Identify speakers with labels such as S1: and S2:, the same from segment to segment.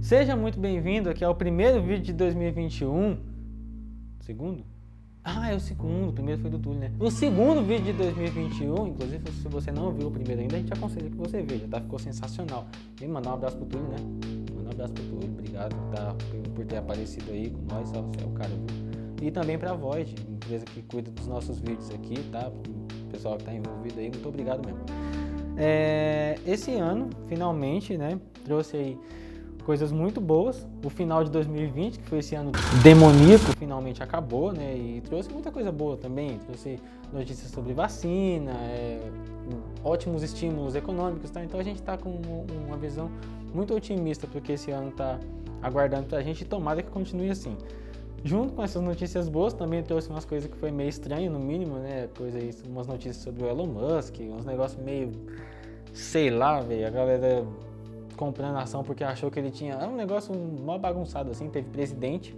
S1: Seja muito bem-vindo, aqui é o primeiro vídeo de 2021. Segundo? Ah, é o segundo, o primeiro foi do Túlio, né? O segundo vídeo de 2021, inclusive se você não viu o primeiro ainda, a gente aconselha que você veja, tá? Ficou sensacional. E mandar um abraço pro Túlio, né? Mandar um abraço pro Túlio, obrigado, tá? Por ter aparecido aí com nós, você é o cara, viu? E também pra Void, empresa que cuida dos nossos vídeos aqui, tá? O pessoal que tá envolvido aí, muito obrigado mesmo. Esse ano, finalmente, né, trouxe aí coisas muito boas. O final de 2020, que foi esse ano demoníaco, finalmente acabou, né? E trouxe muita coisa boa também. Trouxe notícias sobre vacina, ótimos estímulos econômicos, tá? Então a gente está com uma visão muito otimista porque esse ano está aguardando para a gente, e tomara que continue assim. Junto com essas notícias boas, também trouxe umas coisas que foi meio estranho, no mínimo, né? Umas notícias sobre o Elon Musk, uns negócios meio, sei lá, velho, a galera comprando ação porque achou que ele tinha... Era um negócio mó bagunçado assim. Teve presidente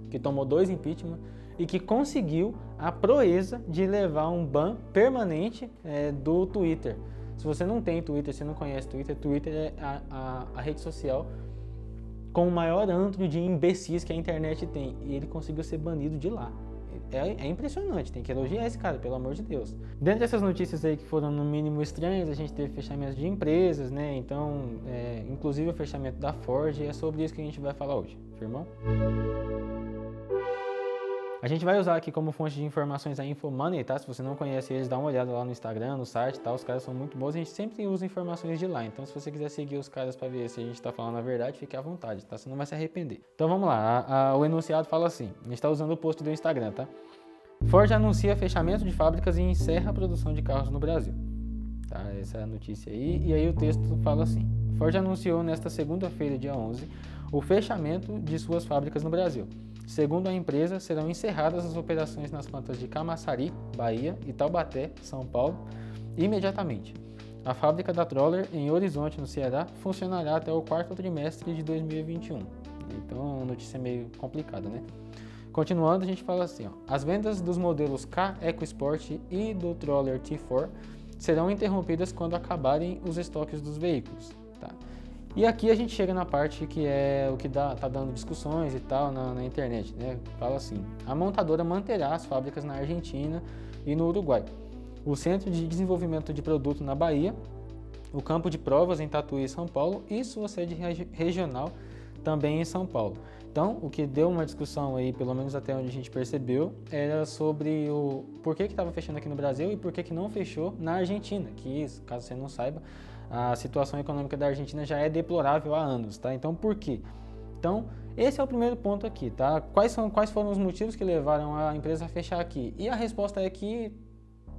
S1: que tomou 2 impeachment e que conseguiu a proeza de levar um ban permanente do Twitter. Se você não tem Twitter, se não conhece Twitter, Twitter é a rede social com o maior antro de imbecis que a internet tem. E ele conseguiu ser banido de lá. É impressionante, tem que elogiar esse cara, pelo amor de Deus. Dentro dessas notícias aí que foram no mínimo estranhas, a gente teve fechamentos de empresas, né? Então, inclusive o fechamento da Ford, é sobre isso que a gente vai falar hoje, firmão? A gente vai usar aqui como fonte de informações a InfoMoney, tá? Se você não conhece eles, dá uma olhada lá no Instagram, no site, tá? Os caras são muito bons, a gente sempre usa informações de lá. Então, se você quiser seguir os caras para ver se a gente tá falando a verdade, fique à vontade, tá? Você não vai se arrepender. Então, vamos lá. O enunciado fala assim, a gente tá usando o post do Instagram, tá? Ford anuncia fechamento de fábricas e encerra a produção de carros no Brasil. Tá? Essa é a notícia aí. E aí o texto fala assim. Ford anunciou nesta segunda-feira, dia 11, o fechamento de suas fábricas no Brasil. Segundo a empresa, serão encerradas as operações nas plantas de Camaçari, Bahia, e Taubaté, São Paulo, imediatamente. A fábrica da Troller, em Horizonte, no Ceará, funcionará até o 4º trimestre de 2021. Então, é uma notícia meio complicada, né? Continuando, a gente fala assim, ó, as vendas dos modelos K EcoSport e do Troller T4 serão interrompidas quando acabarem os estoques dos veículos. Tá? E aqui a gente chega na parte que é o que tá dando discussões e tal na internet, né? Fala assim, a montadora manterá as fábricas na Argentina e no Uruguai, o centro de desenvolvimento de produto na Bahia, o campo de provas em Tatuí, São Paulo, e sua sede regional também em São Paulo. Então, o que deu uma discussão aí, pelo menos até onde a gente percebeu, era sobre o porquê que estava fechando aqui no Brasil e por que não fechou na Argentina, que, caso você não saiba, a situação econômica da Argentina já é deplorável há anos, tá? Então, por quê? Então, esse é o primeiro ponto aqui, tá? Quais foram os motivos que levaram a empresa a fechar aqui? E a resposta é que,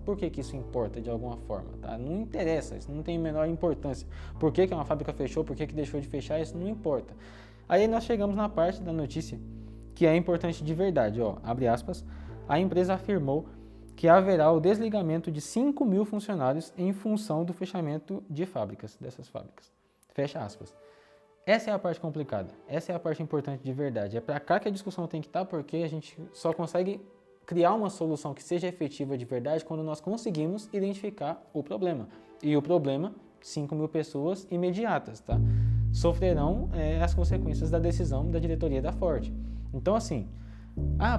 S1: por que isso importa de alguma forma, tá? Não interessa, isso não tem a menor importância. Por que uma fábrica fechou, por que deixou de fechar, isso não importa. Aí nós chegamos na parte da notícia que é importante de verdade, ó, abre aspas, a empresa afirmou que haverá o desligamento de 5.000 funcionários em função do fechamento de fábricas, dessas fábricas. Fecha aspas. Essa é a parte complicada, essa é a parte importante de verdade. É para cá que a discussão tem que estar, porque a gente só consegue criar uma solução que seja efetiva de verdade quando nós conseguimos identificar o problema. E o problema, 5.000 pessoas imediatas, tá? Sofrerão as consequências da decisão da diretoria da Ford. Então, assim,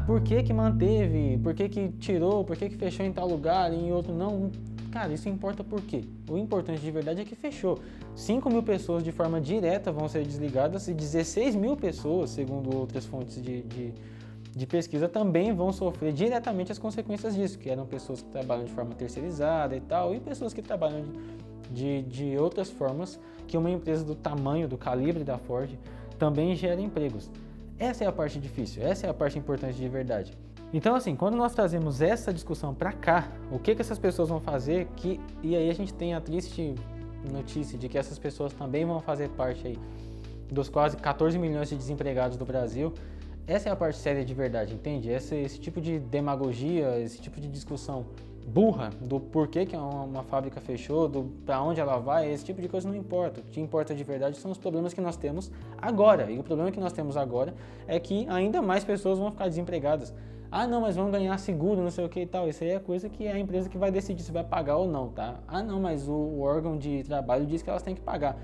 S1: por que manteve, por que tirou, por que fechou em tal lugar e em outro não? Cara, isso importa por quê? O importante de verdade é que fechou. 5.000 pessoas de forma direta vão ser desligadas e 16.000 pessoas, segundo outras fontes de pesquisa, também vão sofrer diretamente as consequências disso, que eram pessoas que trabalham de forma terceirizada e tal, e pessoas que trabalham de outras formas que uma empresa do tamanho, do calibre da Ford também gera empregos. Essa é a parte difícil, essa é a parte importante de verdade. Então, assim, quando nós trazemos essa discussão para cá, o que essas pessoas vão fazer, e aí a gente tem a triste notícia de que essas pessoas também vão fazer parte aí dos quase 14 milhões de desempregados do Brasil. Essa é a parte séria de verdade, entende? Esse tipo de demagogia, esse tipo de discussão burra do porquê que uma fábrica fechou, para onde ela vai, esse tipo de coisa não importa. O que importa de verdade são os problemas que nós temos agora. E o problema que nós temos agora é que ainda mais pessoas vão ficar desempregadas. Não, mas vão ganhar seguro, não sei o que e tal. Isso aí é coisa que é a empresa que vai decidir se vai pagar ou não, tá? Não, mas o órgão de trabalho diz que elas têm que pagar.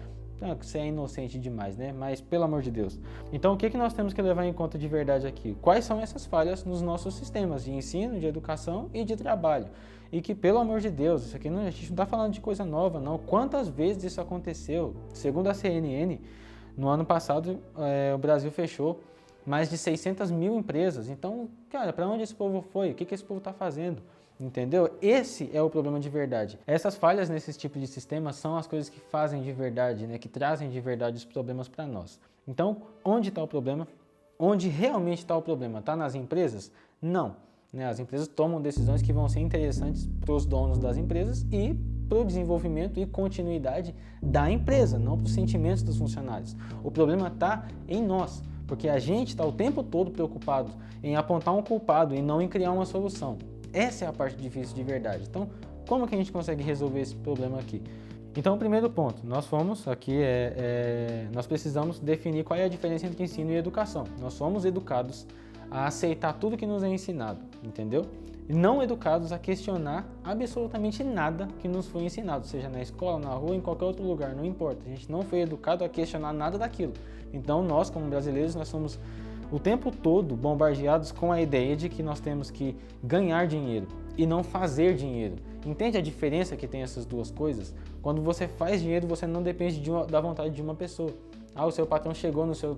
S1: Ah, que você é inocente demais, né? Mas pelo amor de Deus. Então o que que nós temos que levar em conta de verdade aqui? Quais são essas falhas nos nossos sistemas de ensino, de educação e de trabalho? E que, pelo amor de Deus, isso aqui não, a gente não está falando de coisa nova, não. Quantas vezes isso aconteceu? Segundo a CNN, no ano passado, o Brasil fechou mais de 600 mil empresas. Então, cara, para onde esse povo foi? O que que esse povo está fazendo? Entendeu? Esse é o problema de verdade. Essas falhas nesses tipos de sistemas são as coisas que fazem de verdade, né? Que trazem de verdade os problemas para nós. Então, onde está o problema? Onde realmente está o problema? Está nas empresas? Não. Né? As empresas tomam decisões que vão ser interessantes para os donos das empresas e para o desenvolvimento e continuidade da empresa, não para os sentimentos dos funcionários. O problema está em nós, porque a gente está o tempo todo preocupado em apontar um culpado e não em criar uma solução. Essa é a parte difícil de verdade. Então, como que a gente consegue resolver esse problema aqui? Então, o primeiro ponto, nós precisamos definir qual é a diferença entre ensino e educação. Nós somos educados a aceitar tudo que nos é ensinado, entendeu? E não educados a questionar absolutamente nada que nos foi ensinado, seja na escola, na rua, em qualquer outro lugar, não importa. A gente não foi educado a questionar nada daquilo. Então, nós, como brasileiros, nós somos o tempo todo bombardeados com a ideia de que nós temos que ganhar dinheiro e não fazer dinheiro. Entende a diferença que tem essas duas coisas? Quando você faz dinheiro, você não depende da vontade de uma pessoa. Ah, o seu patrão chegou no seu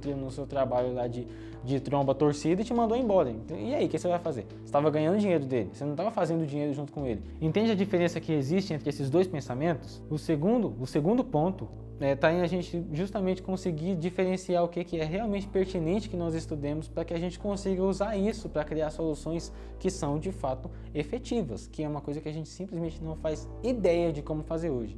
S1: trabalho lá de tromba torcida e te mandou embora. E aí, o que você vai fazer? Você estava ganhando dinheiro dele, você não estava fazendo dinheiro junto com ele. Entende a diferença que existe entre esses dois pensamentos? O segundo ponto está em a gente justamente conseguir diferenciar o que é realmente pertinente que nós estudemos para que a gente consiga usar isso para criar soluções que são de fato efetivas, que é uma coisa que a gente simplesmente não faz ideia de como fazer hoje.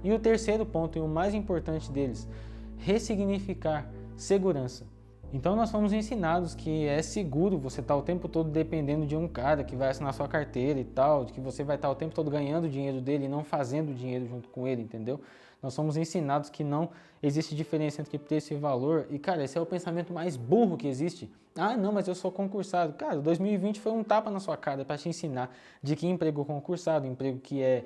S1: E o terceiro ponto, e o mais importante deles, ressignificar segurança. Então nós fomos ensinados que é seguro você estar o tempo todo dependendo de um cara que vai assinar sua carteira e tal, de que você vai estar o tempo todo ganhando dinheiro dele e não fazendo dinheiro junto com ele, entendeu? Nós somos ensinados que não existe diferença entre preço e valor e, cara, esse é o pensamento mais burro que existe. Ah, não, mas eu sou concursado. Cara, 2020 foi um tapa na sua cara para te ensinar de que emprego concursado, emprego que é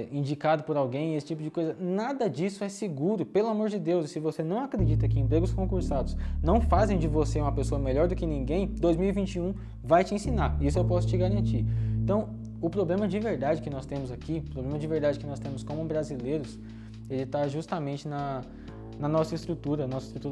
S1: indicado por alguém, esse tipo de coisa, nada disso é seguro, pelo amor de Deus. E se você não acredita que empregos concursados não fazem de você uma pessoa melhor do que ninguém, 2021 vai te ensinar, isso eu posso te garantir. Então, o problema de verdade que nós temos aqui, o problema de verdade que nós temos como brasileiros, ele está justamente na nossa estrutura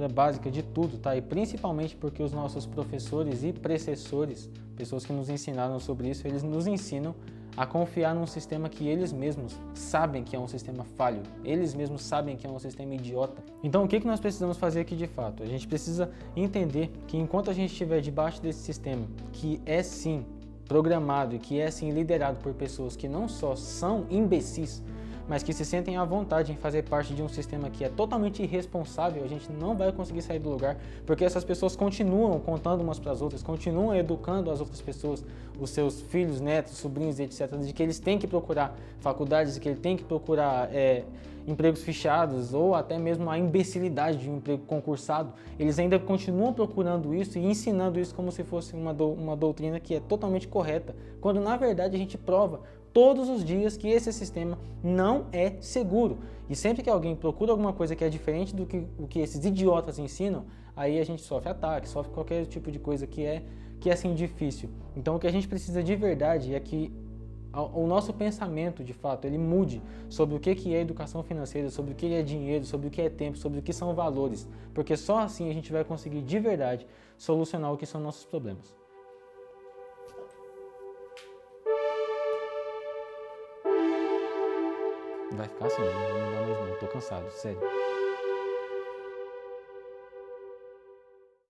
S1: básica de tudo, tá? E principalmente porque os nossos professores e precessores, pessoas que nos ensinaram sobre isso, eles nos ensinam a confiar num sistema que eles mesmos sabem que é um sistema falho, eles mesmos sabem que é um sistema idiota. Então o que nós precisamos fazer aqui de fato? A gente precisa entender que enquanto a gente estiver debaixo desse sistema, que é sim programado e que é sim liderado por pessoas que não só são imbecis, mas que se sentem à vontade em fazer parte de um sistema que é totalmente irresponsável, a gente não vai conseguir sair do lugar, porque essas pessoas continuam contando umas para as outras, continuam educando as outras pessoas, os seus filhos, netos, sobrinhos, etc., de que eles têm que procurar faculdades, de que eles têm que procurar empregos fechados ou até mesmo a imbecilidade de um emprego concursado. Eles ainda continuam procurando isso e ensinando isso como se fosse uma doutrina que é totalmente correta, quando na verdade a gente prova todos os dias que esse sistema não é seguro. E sempre que alguém procura alguma coisa que é diferente do que o que esses idiotas ensinam, aí a gente sofre ataque, sofre qualquer tipo de coisa que é assim difícil. Então o que a gente precisa de verdade é que o nosso pensamento, de fato, ele mude sobre o que é educação financeira, sobre o que é dinheiro, sobre o que é tempo, sobre o que são valores. Porque só assim a gente vai conseguir de verdade solucionar o que são nossos problemas. Vai ficar assim, não dá mais não, tô cansado, sério.